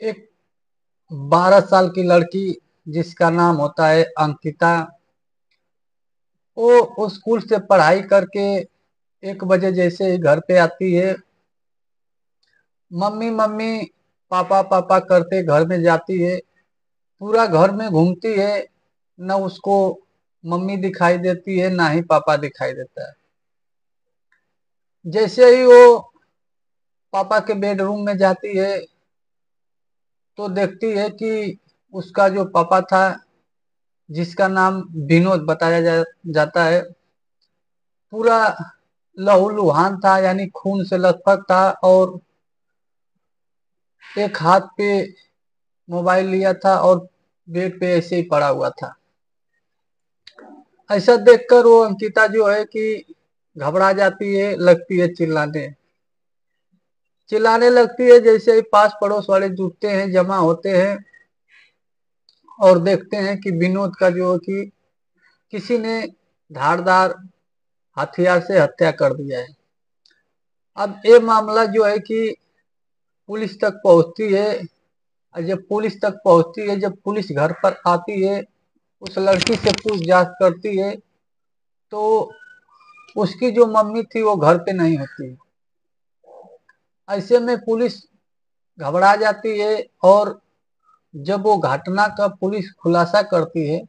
एक 12 साल की लड़की जिसका नाम होता है अंकिता, वो स्कूल से पढ़ाई करके 1 बजे जैसे ही घर पे आती है, मम्मी मम्मी पापा पापा करते घर में जाती है। पूरा घर में घूमती है, न उसको मम्मी दिखाई देती है ना ही पापा दिखाई देता है। जैसे ही वो पापा के बेडरूम में जाती है तो देखती है कि उसका जो पापा था, जिसका नाम विनोद बताया जाता है, पूरा लहूलुहान था, यानी खून से लथपथ था, और एक हाथ पे मोबाइल लिया था और बेड पे ऐसे ही पड़ा हुआ था। ऐसा देखकर वो अंकिता जो है कि घबरा जाती है, लगती है चिल्लाने। चिल्लाने लगती है। जैसे ही पास पड़ोस वाले जुटते हैं, जमा होते हैं, और देखते हैं कि विनोद का जो है कि किसी ने धारदार हथियार से हत्या कर दिया है। अब ये मामला जो है कि पुलिस तक पहुंचती है, और जब पुलिस तक पहुंचती है, जब पुलिस घर पर आती है, उस लड़की से पूछताछ करती है, तो उसकी जो मम्मी थी वो घर पे नहीं होती। ऐसे में पुलिस घबरा जाती है, और जब वो घटना का पुलिस खुलासा करती है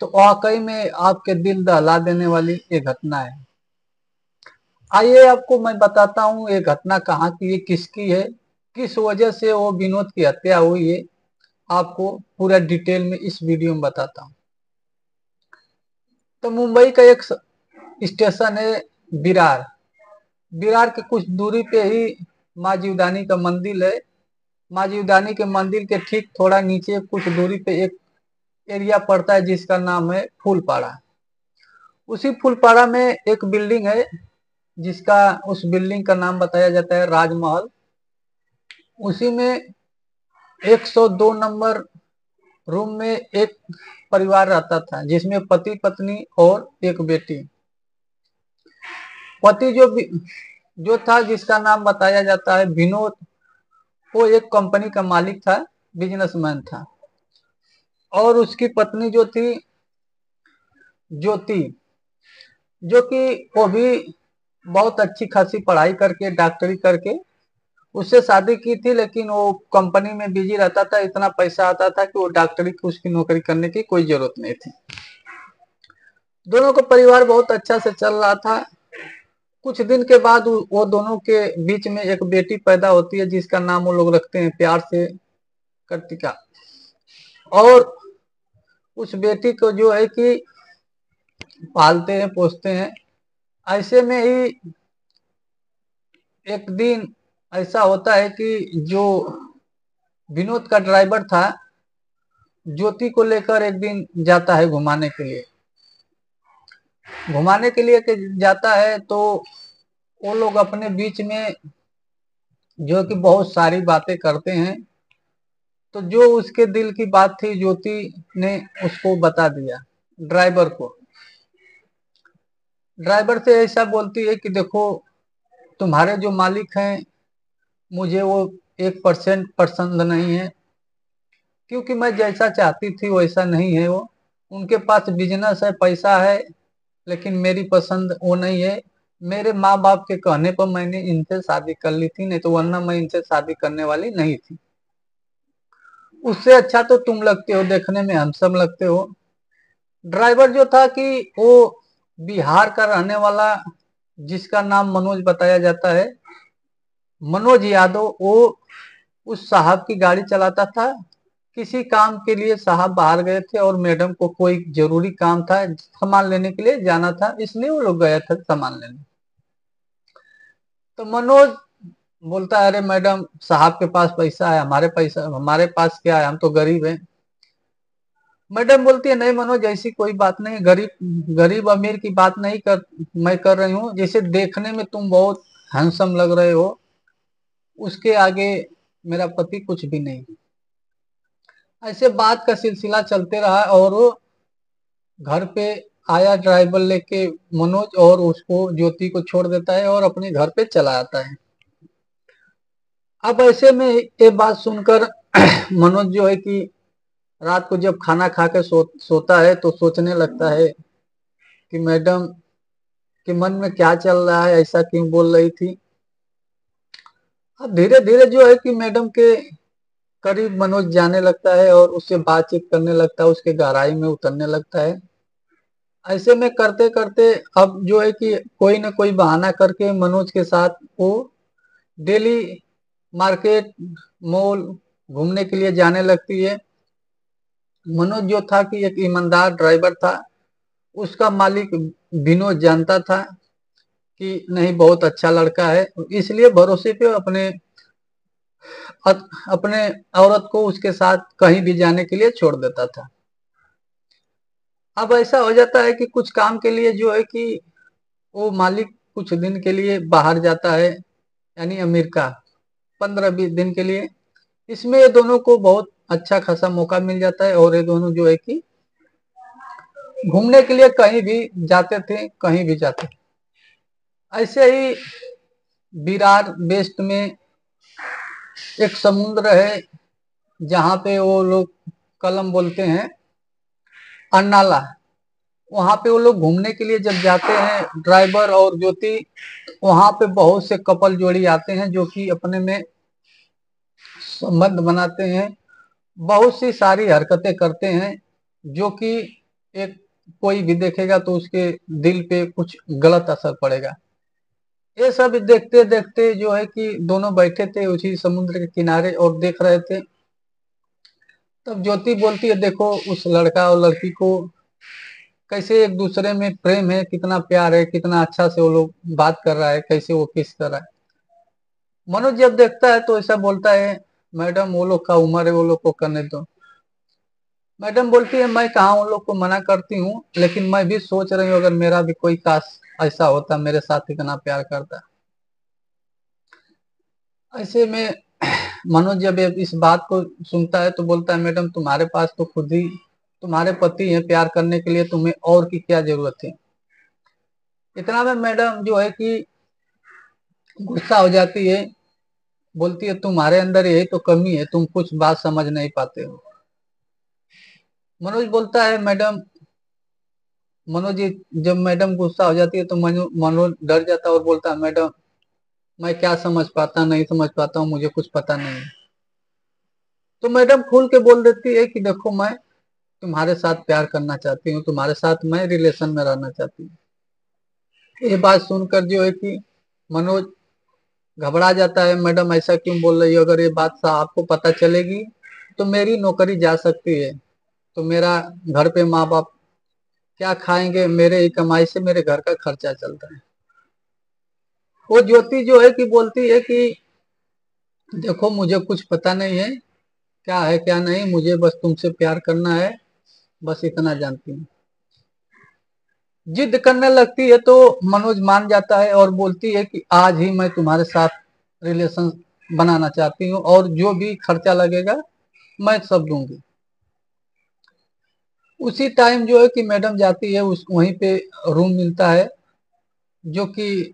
तो वाकई में आपके दिल दहला देने वाली ये घटना है। आइए आपको मैं बताता हूँ ये घटना कहाँ की है, किसकी है, किस वजह से वो विनोद की हत्या हुई है। आपको पूरा डिटेल में इस वीडियो में बताता हूँ। तो मुंबई का एक स्टेशन है विरार। विरार के कुछ दूरी पे ही माँ जीवदानी का मंदिर है। माँ जीवदानी के मंदिर के ठीक थोड़ा नीचे कुछ दूरी पे एक एरिया पड़ता है जिसका नाम है फूलपाड़ा। उसी फूलपाड़ा में एक बिल्डिंग है जिसका उस बिल्डिंग का नाम बताया जाता है राजमहल। उसी में 102 नंबर रूम में एक परिवार रहता था, जिसमें पति पत्नी और एक बेटी। पति जो था, जिसका नाम बताया जाता है विनोद, वो एक कंपनी का मालिक था, बिजनेसमैन था। और उसकी पत्नी जो थी ज्योति, जो कि वो भी बहुत अच्छी खासी पढ़ाई करके डॉक्टरी करके उससे शादी की थी, लेकिन वो कंपनी में बिजी रहता था। इतना पैसा आता था कि वो डॉक्टरी की उसकी नौकरी करने की कोई जरूरत नहीं थी। दोनों का परिवार बहुत अच्छा से चल रहा था। कुछ दिन के बाद वो दोनों के बीच में एक बेटी पैदा होती है, जिसका नाम वो लोग रखते हैं प्यार से कृतिका। और उस बेटी को जो है कि पालते हैं पोसते हैं। ऐसे में ही एक दिन ऐसा होता है कि जो विनोद का ड्राइवर था, ज्योति को लेकर एक दिन जाता है घुमाने के लिए। घुमाने के लिए जाता है तो वो लोग अपने बीच में जो कि बहुत सारी बातें करते हैं। तो जो उसके दिल की बात थी, ज्योति ने उसको बता दिया ड्राइवर को। ड्राइवर से ऐसा बोलती है कि देखो, तुम्हारे जो मालिक हैं, मुझे वो 1% पसंद नहीं है, क्योंकि मैं जैसा चाहती थी वैसा नहीं है वो। उनके पास बिजनेस है, पैसा है, लेकिन मेरी पसंद वो नहीं है। मेरे माँ बाप के कहने पर मैंने इनसे शादी कर ली थी, नहीं तो वरना मैं इनसे शादी करने वाली नहीं थी। उससे अच्छा तो तुम लगते हो, देखने में हैंडसम लगते हो। ड्राइवर जो था कि वो बिहार का रहने वाला, जिसका नाम मनोज बताया जाता है, मनोज यादव, वो उस साहब की गाड़ी चलाता था। किसी काम के लिए साहब बाहर गए थे और मैडम को कोई जरूरी काम था, सामान लेने के लिए जाना था, इसलिए वो लोग गया था सामान लेने। तो मनोज बोलता है, अरे मैडम, साहब के पास पैसा है, हमारे पास क्या है, हम तो गरीब हैं। मैडम बोलती है, नहीं मनोज, ऐसी कोई बात नहीं, गरीब गरीब अमीर की बात नहीं मैं कर रही हूँ। जैसे देखने में तुम बहुत हैंडसम लग रहे हो, उसके आगे मेरा पति कुछ भी नहीं। ऐसे बात का सिलसिला चलते रहा, और वो घर पे आया ड्राइवर लेके मनोज, और उसको ज्योति को छोड़ देता है और अपने घर पे चला आता है। अब ऐसे में ये बात सुनकर मनोज जो है कि रात को जब खाना खा के सोता है तो सोचने लगता है कि मैडम के मन में क्या चल रहा है, ऐसा क्यों बोल रही थी। अब धीरे धीरे जो है कि मैडम के करीब मनोज जाने लगता है और उससे बातचीत करने लगता है, उसके गहराई में उतरने लगता है। ऐसे में करते करते अब जो है कि कोई ना कोई बहाना करके मनोज के साथ वो डेली मार्केट, मॉल घूमने के लिए जाने लगती है। मनोज जो था कि एक ईमानदार ड्राइवर था, उसका मालिक विनोद जानता था कि नहीं बहुत अच्छा लड़का है, इसलिए भरोसे पे अपने औरत को उसके साथ कहीं भी जाने के लिए छोड़ देता था। अब ऐसा हो जाता है कि कुछ काम के लिए जो है कि वो मालिक कुछ दिन के लिए बाहर जाता है, यानी अमेरिका, 15-20 दिन के लिए। इसमें ये दोनों को बहुत अच्छा खासा मौका मिल जाता है और ये दोनों जो है कि घूमने के लिए कहीं भी जाते थे, कहीं भी जाते थे। ऐसे ही विरार वेस्ट में एक समुद्र है जहाँ पे वो लोग कलम बोलते हैं, अन्नाला। वहां पे वो लोग घूमने के लिए जब जाते हैं ड्राइवर और ज्योति, वहां पे बहुत से कपल जोड़ी आते हैं जो कि अपने में संबंध बनाते हैं, बहुत सी सारी हरकतें करते हैं जो कि एक कोई भी देखेगा तो उसके दिल पे कुछ गलत असर पड़ेगा। ये सब देखते देखते जो है कि दोनों बैठे थे उसी समुद्र के किनारे और देख रहे थे। तब ज्योति बोलती है देखो उस लड़का और लड़की को कैसे एक दूसरे में प्रेम है, कितना प्यार है, कितना अच्छा से वो लोग बात कर रहा है, कैसे वो किस कर रहा है। मनोज जब देखता है तो ऐसा बोलता है मैडम वो लोग का उम्र है, वो लोग को करने दो। मैडम बोलती है मैं कहाँ उन लोग को मना करती हूँ, लेकिन मैं भी सोच रही हूँ अगर मेरा भी कोई काश ऐसा होता, मेरे साथ इतना प्यार करता। ऐसे में मनोज जब इस बात को सुनता है तो बोलता है मैडम तुम्हारे पास तो खुद ही तुम्हारे पति हैं, प्यार करने के लिए तुम्हें और की क्या जरूरत है। इतना में मैडम जो है कि गुस्सा हो जाती है, बोलती है तुम्हारे अंदर यही तो कमी है, तुम कुछ बात समझ नहीं पाते हो। मनोज बोलता है मैडम, मनोज जब मैडम गुस्सा हो जाती है तो मनोज डर जाता है और बोलता है मैडम मैं क्या समझ पाता, नहीं समझ पाता हूँ, मुझे कुछ पता नहीं है। तो मैडम खुल के बोल देती है कि देखो मैं तुम्हारे साथ प्यार करना चाहती हूँ, तुम्हारे साथ मैं रिलेशन में रहना चाहती हूँ। ये बात सुनकर जो है कि मनोज घबरा जाता है, मैडम ऐसा क्यों बोल रही हो, अगर ये बात आपको पता चलेगी तो मेरी नौकरी जा सकती है, तो मेरा घर पे माँ बाप क्या खाएंगे, मेरे ही कमाई से मेरे घर का खर्चा चलता है। वो ज्योति जो है कि बोलती है कि देखो मुझे कुछ पता नहीं है क्या है क्या नहीं, मुझे बस तुमसे प्यार करना है, बस इतना जानती हूँ। जिद करने लगती है तो मनोज मान जाता है और बोलती है कि आज ही मैं तुम्हारे साथ रिलेशन बनाना चाहती हूँ और जो भी खर्चा लगेगा मैं सब दूंगी। उसी टाइम जो है कि मैडम जाती है, उस वहीं पे रूम मिलता है जो कि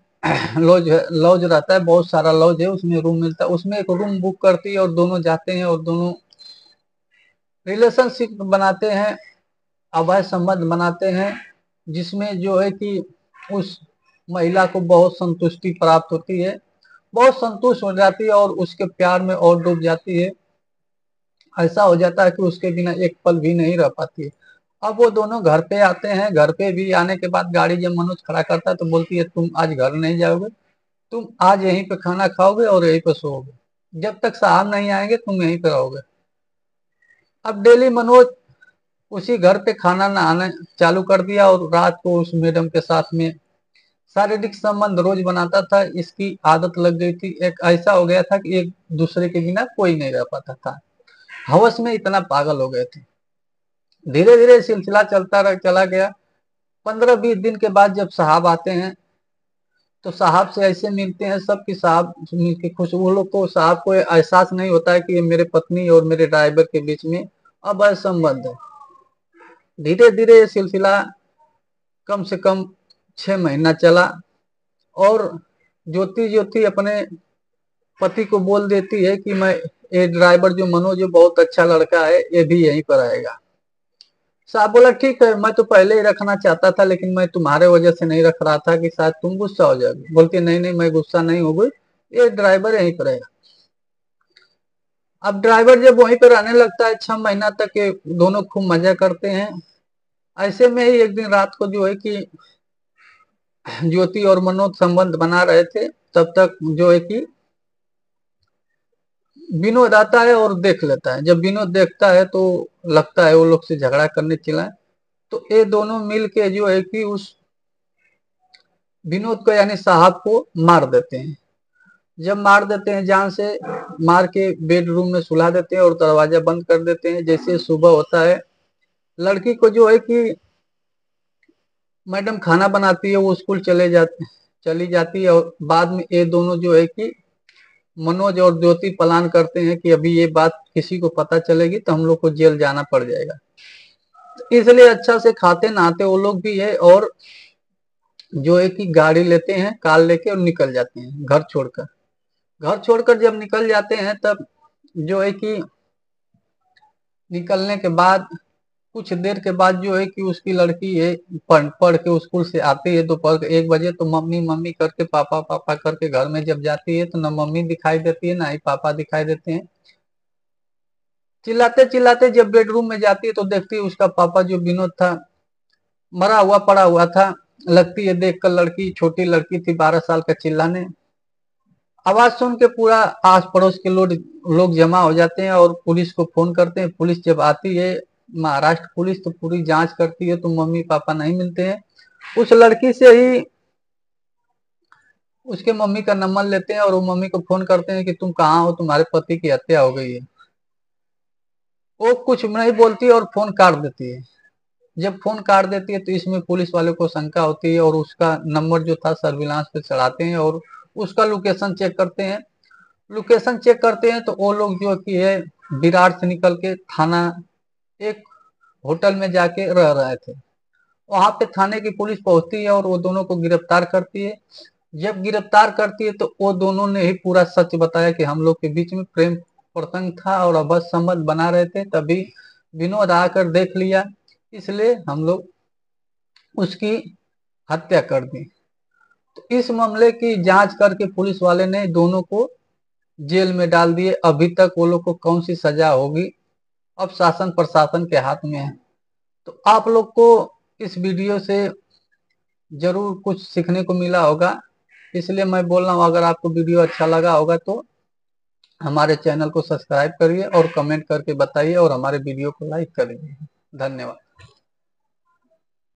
लॉज लॉज रहता है, बहुत सारा लॉज है, उसमें रूम मिलता है, उसमें एक रूम बुक करती है और दोनों जाते हैं और दोनों रिलेशनशिप बनाते हैं, अवैध संबंध बनाते हैं, जिसमें जो है कि उस महिला को बहुत संतुष्टि प्राप्त होती है, बहुत संतुष्ट हो जाती है और उसके प्यार में और डूब जाती है। ऐसा हो जाता है कि उसके बिना एक पल भी नहीं रह पाती है। अब वो दोनों घर पे आते हैं, घर पे भी आने के बाद गाड़ी जब मनोज खड़ा करता है तो बोलती है तुम आज घर नहीं जाओगे, तुम आज यहीं पे खाना खाओगे और यहीं पे सोओगे, जब तक साहब नहीं आएंगे तुम यहीं पे रहोगे। अब डेली मनोज उसी घर पे खाना नहाना चालू कर दिया और रात को उस मैडम के साथ में शारीरिक संबंध रोज बनाता था, इसकी आदत लग गई थी, एक ऐसा हो गया था कि एक दूसरे के बिना कोई नहीं रह पाता था, हवस में इतना पागल हो गए थे। धीरे धीरे सिलसिला चला गया। 15-20 दिन के बाद जब साहब आते हैं तो साहब से ऐसे मिलते हैं सब कि साहब मिल के खुश, वो लोग को साहब को एहसास नहीं होता है कि ये मेरे पत्नी और मेरे ड्राइवर के बीच में अब संबंध है। धीरे धीरे ये सिलसिला कम से कम 6 महीना चला और ज्योति ज्योति अपने पति को बोल देती है कि मैं, ये ड्राइवर जो मनोज जो बहुत अच्छा लड़का है, ये भी यहीं पर आएगा। साहब बोला ठीक है, मैं तो पहले ही रखना चाहता था, लेकिन मैं तुम्हारे वजह से नहीं रख रहा था कि शायद तुम गुस्सा हो जाओगे। बोलती नहीं नहीं, मैं गुस्सा नहीं हो गई, ये ड्राइवर यहीं पर रहेगा। अब ड्राइवर जब वहीं पर रहने लगता है 6 महीना तक, ये दोनों खूब मजा करते हैं। ऐसे में ही एक दिन रात को जो है कि ज्योति और मनोज संबंध बना रहे थे, तब तक जो है कि विनोद आता है और देख लेता है। जब विनोद देखता है तो लगता है वो लोग से झगड़ा करने चला है, तो ये दोनों मिल के जो है कि उस विनोद को यानी साहब को मार देते हैं। जब मार देते हैं जान से, मार के बेडरूम में सुला देते हैं और दरवाजा बंद कर देते हैं। जैसे सुबह होता है, लड़की को जो है कि मैडम खाना बनाती है, वो स्कूल चली जाती है। और बाद में ये दोनों जो है कि मनोज और ज्योति प्लान करते हैं कि अभी ये बात किसी को पता चलेगी तो हम लोग को जेल जाना पड़ जाएगा, इसलिए अच्छा से खाते नहाते वो लोग भी है, और जो है कि गाड़ी लेते हैं, कार लेके और निकल जाते हैं घर छोड़कर। घर छोड़कर जब निकल जाते हैं तब जो है कि निकलने के बाद कुछ देर के बाद जो है कि उसकी लड़की है, पढ़ के स्कूल से आती है दोपहर 1 बजे, तो मम्मी मम्मी करके पापा पापा करके घर में जब जाती है तो ना मम्मी दिखाई देती है ना ही पापा दिखाई देते हैं। चिल्लाते चिल्लाते जब बेडरूम में जाती है तो देखती है उसका पापा जो विनोद था मरा हुआ पड़ा हुआ था। लगती है देखकर लड़की, छोटी लड़की थी 12 साल का, चिल्लाने। आवाज सुन के पूरा आस पड़ोस के लोग जमा हो जाते हैं और पुलिस को फोन करते हैं। पुलिस जब आती है, महाराष्ट्र पुलिस, तो पूरी जांच करती है तो मम्मी पापा नहीं मिलते हैं। उस लड़की से ही उसके मम्मी का नंबर लेते हैं और वो मम्मी को फोन करते हैं कि तुम कहाँ हो, तुम्हारे पति की हत्या हो गई है। वो कुछ नहीं बोलती और फोन काट देती है। जब फोन काट देती है तो इसमें पुलिस वाले को शंका होती है और उसका नंबर जो था सर्विलांस पे चढ़ाते हैं और उसका लोकेशन चेक करते हैं। लोकेशन चेक करते हैं तो वो लोग जो कि है विराट से निकल के थाना एक होटल में जाके रह रहे थे। वहां पे थाने की पुलिस पहुंचती है और वो दोनों को गिरफ्तार करती है। जब गिरफ्तार करती है तो वो दोनों ने ही पूरा सच बताया कि हम लोग के बीच में प्रेम प्रसंग था और अभद्र संबंध बना रहे थे, तभी विनोद आकर देख लिया, इसलिए हम लोग उसकी हत्या कर दी। तो इस मामले की जांच करके पुलिस वाले ने दोनों को जेल में डाल दिए। अभी तक वो लोग को कौन सी सजा होगी अब शासन प्रशासन के हाथ में है। तो आप लोग को इस वीडियो से जरूर कुछ सीखने को मिला होगा, इसलिए मैं बोल रहा हूँ अगर आपको वीडियो अच्छा लगा होगा तो हमारे चैनल को सब्सक्राइब करिए और कमेंट करके बताइए और हमारे वीडियो को लाइक करिए। धन्यवाद।